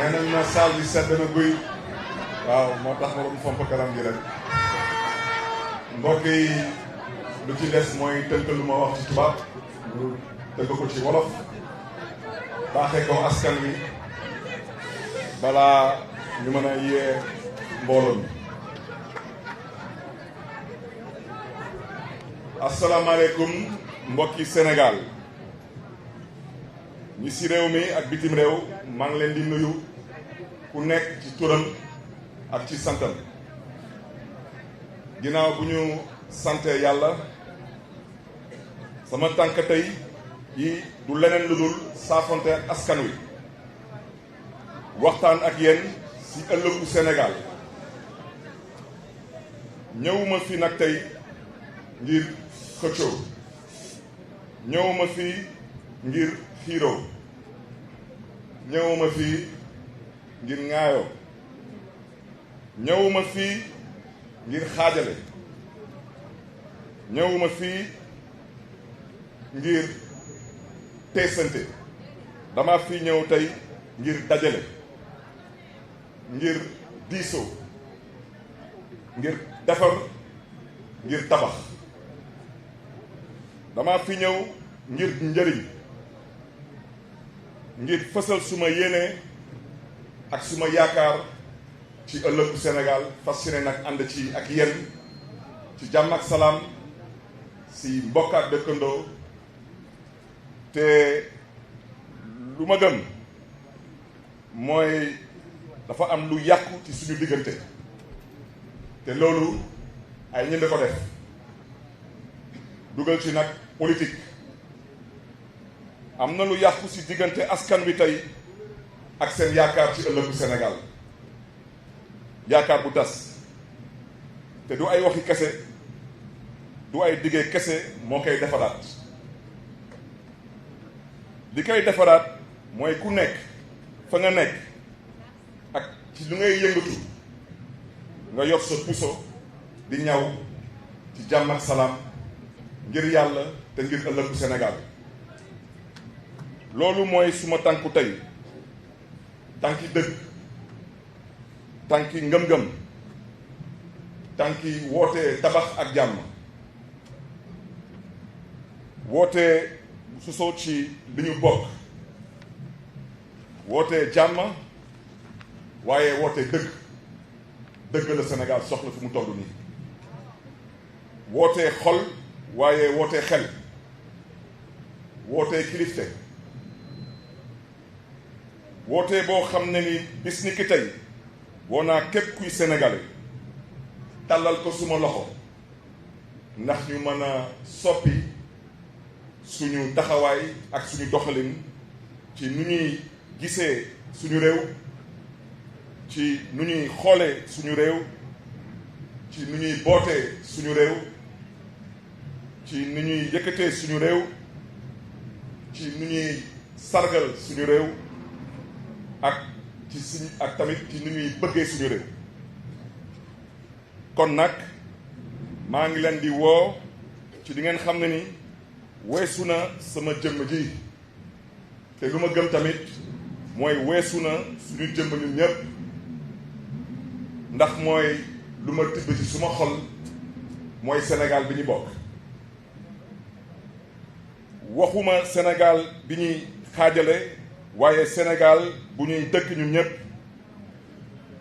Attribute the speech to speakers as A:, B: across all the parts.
A: nee nañ ma saal bi sedd na guy waaw moo tax ma doon fomp kanam gi rek mbokk yi lu ci des mooy tënk lu ma wax ci tubaab lu tënk ko ci wolof baaxee ko askan wi balaa ñu mën a yee mbooloo mi. asalaamaaleykum mbokki Sénégal ñi ci réew mi ak bitim réew maa ngi leen di nuyu ku nekk ci turam ak ci santam ginnaaw bu ñu sante yàlla sama tànk tey yi du leneen lu dul saafonte ak askan wi waxtaan ak yéen ci ëllëgu Sénégal ñëwuma fi nag tey ngir xëccoo ñëwuma fi ngir xiiroo ñëwuma fi ngir ŋaayoo ñëwuma fi ngir xaajale ñëwuma fi ngir teesante dama fi ñëw tey ngir dajale ngir diisoo ngir defar ngir tabax dama fi ñëw ngir njëriñ ngir fësal suma yéene ak suma yaakaar ci ëllëgu Sénégal fas yéene nag ànd ci ak yéen ci jàmm ak salaam si mbokk ak dëkkandoo te lu ma gëm mooy dafa am lu yàqu ci suñu diggante te loolu ay ñënd ko def dugal ci nag politique am na lu yàqu ci diggante askan wi tey ak seen yaakaar ci ëllëgu Sénégal yaakaar bu tas te du ay waxi kese du ay diggee kese moo koy defaraat li koy defaraat mooy ku nekk fa nga nekk ak ci lu ngay yëngatu nga yor sa puso di ñaw ci jàmm ak salaam ngir yàlla te ngir ëllëgu Sénégal loolu mooy suma tànku tey tànki dëgg tànki ngëm-ngëm tànki wootee tabax ak jàmm wootee sosoo ci li ñu bokk wootee jàmm waaye wootee dëgg la Sénégal soxla fu mu toll nii wootee xol waaye wootee xel wootee kilifte wootee boo xam ne ni bis ni ki tey woo naa képp kuy sénégalais tàllal ko suma loxo ndax ñu mën a soppi suñu taxawaay ak suñu doxalin ci nu ñuy gisee suñu réew ci nu ñuy xoolee suñu réew ci nu ñuy bootee suñu réew ci nu ñuy yëkkatee suñu réew ci nu ñuy sargal suñu réew ak tamit ci nu ñuy bëggee suñu réew kon nag maa ngi leen di woo ci di ngeen xam ne ni weesu na sama jëmm ji te lu ma gëm tamit mooy weesu na suñu jëmm ñun ñëpp ndax mooy lu ma tibb ci suma xol mooy Sénégal bi ñu bokk waxuma Sénégal bi ñuy xaajale waaye Sénégal bu ñuy dëkk ñun ñëpp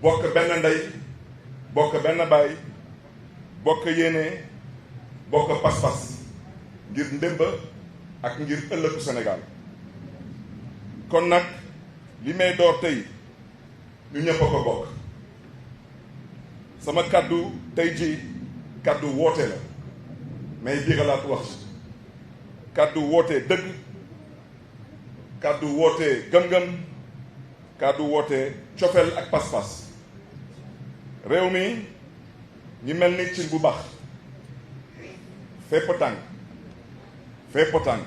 A: bokk benn ndey bokk benn baay bokk yéene bokk pas-pas ngir ndémba ak ngir ëllëgu Sénégal kon nag li may door tey ñu ñëpp a ko bokk sama kàddu tey ji kàddu woote la may biiralaat wax kàddu woote dëgg kàddu woote gëm-gëm kàddu woote cofeel ak pas-pas réew mi ñi mel ni cin bu baax fépp tàng fépp tàng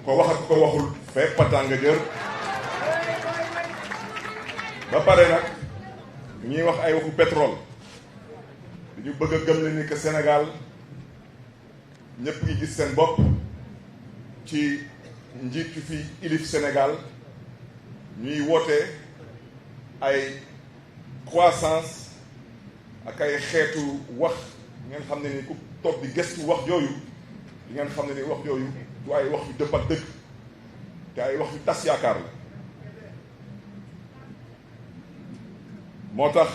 A: ko wax ak ko waxul fépp tàng jër ba pare nag ñuy wax ay waxu pétrole dañu bëgg a gëm ne ni que Sénégal ñëpp ngi gis seen bopp ci njiit yu fi ilif Sénégal ñuy woote ay croissance ak ay xeetu wax ngeen xam ne ni ku toog di gëstu wax yooyu di ngeen xam ne ni wax yooyu du ay wax yu dëpp ak dëgg te ay wax yu tas yaakaar la moo tax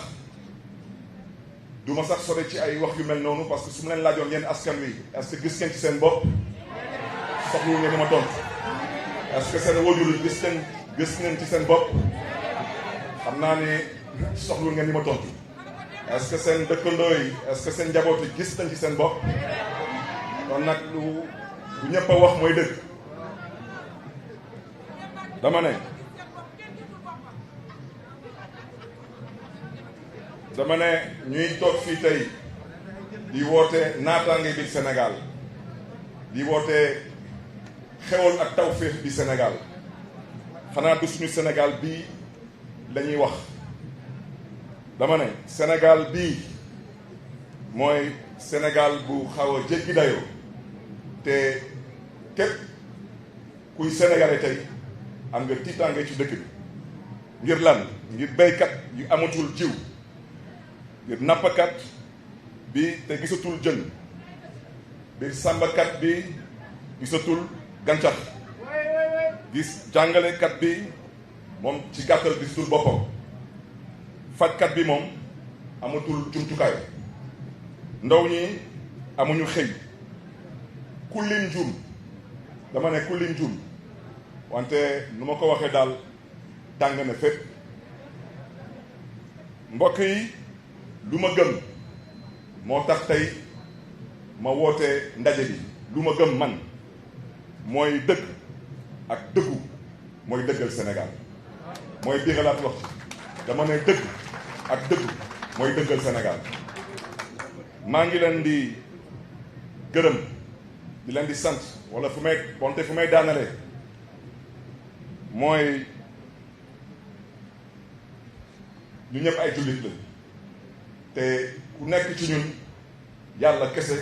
A: du ma sax sore ci ay wax yu mel noonu parce que su ma leen laajoon yéen askan wi est-ce que gis ngeen ci seen bopp soxlu ngeen ma tontu est-ce que seen wajur yi gis ngeen ci seen bopp xam naa ne soxlu ngeen ni ma tontu est-ce que seen dëkkandoo yi est-ce que seen njaboot yi gis nañ ci seen bopp kon nag lu ñëpp a wax mooy dëgg dama ne ñuy toog fii tey di woote naataange bi Sénégal di woote xewal ak tawféex bi Sénégal xanaa du suñu Sénégal bii la ñuy wax dama ne Sénégal bii mooy Sénégal bu xaw a jéggi dayoo te képp kuy sénégalais tey am nga tiitaange ci dëkk bi ngir lan ngir béykat yu amatul jiw ngir nappkat bi te gisatul jën ngir sàmmkat bi gisatul gàncax gis jàngalekat bi moom ci gàttal gisatul boppam fajkat bi moom amatul jumtukaay ndaw ñi amuñu xëy ku lim jum dama ne ku lim jum wante nu ma ko waxee daal tàng na fépp mbokk yi lu ma gëm moo tax tey ma woote ndaje bi lu ma gëm man mooy dëgg ak dëggu mooy dëggal Sénégal mooy biiralaat wax ci dama ne dëgg ak dëggu mooy dëggal Sénégal maa ngi leen di gërëm di leen di sant wala fu may daanale mooy ñu ñëpp ay jullit la te ku nekk ci ñun yàlla kese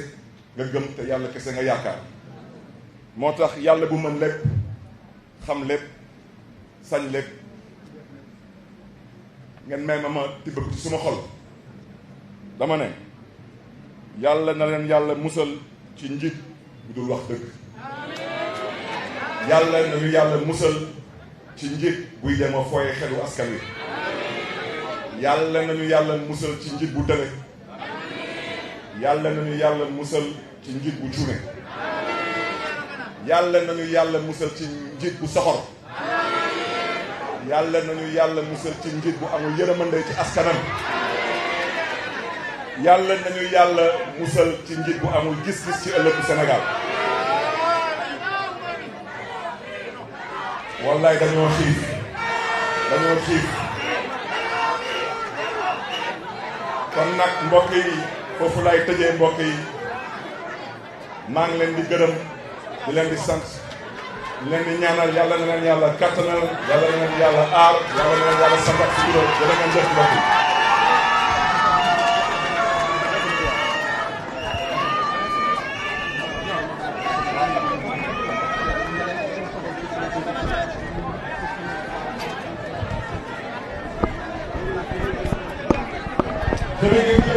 A: nga gëm te yàlla kese nga yaakaar moo tax yàlla bu mën lépp xam lépp sañ lépp ngeen may ma tibb ko ci suma xol dama ne yàlla na leen yàlla musal ci njiit bu dul wax dëgg yàlla na ñu yàlla musal ci njiit buy dem a fooye xelu askan wi yàlla nañu yàlla musal ci njiit bu dële yàlla nañu yàlla musal ci njiit bu cuune yàlla nañu yàlla musal ci njiit bu soxor yàlla nañu yàlla musal ci njiit bu amul yërëmande ci askanam yàlla nañu yàlla musal ci njiit bu amul gis-gis ci ëllëgu Sénégal wallaay dañoo xiif kon nag mbokk yi foofu lay tëjee mbokk yi maa ngi leen di gërëm di leen di sant di leen di ñaanal yàlla na leen yàlla kattanal yàlla na leen yàlla aar yàlla na leen yàlla sant ak sutura jërë ngeen jëf mbokk yi.
B: Jërëjëf